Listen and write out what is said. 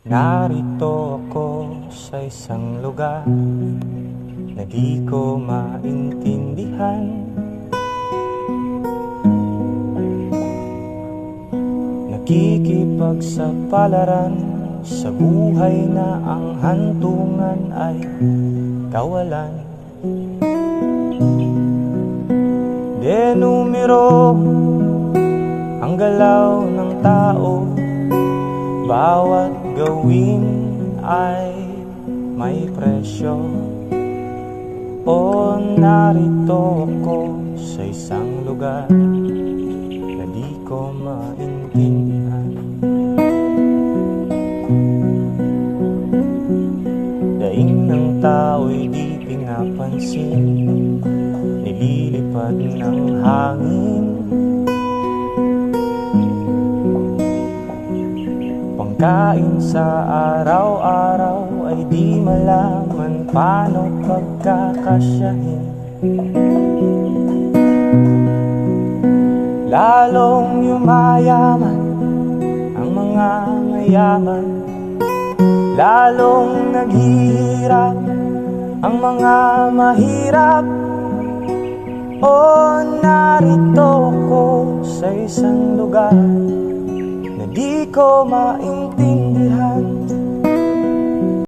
Narito ako sa isang lugar na di ko maintindihan. Nakikipagsapalaran sa buhay na ang hantungan ay kawalan. Denumero ang galaw ng tao, bawat gawin ay may presyo. O narito ako sa isang lugar na di ko maintindihan. Daing ng tao'y di pinapansin, nililipad ng hangin. Pangkain sa araw-araw ay di malaman paano pagkakasyahin. Lalong yumayaman ang mga mayaman, lalong naghihirap ang mga mahirap. O narito ko sa isang lugar na di ko maintindihan.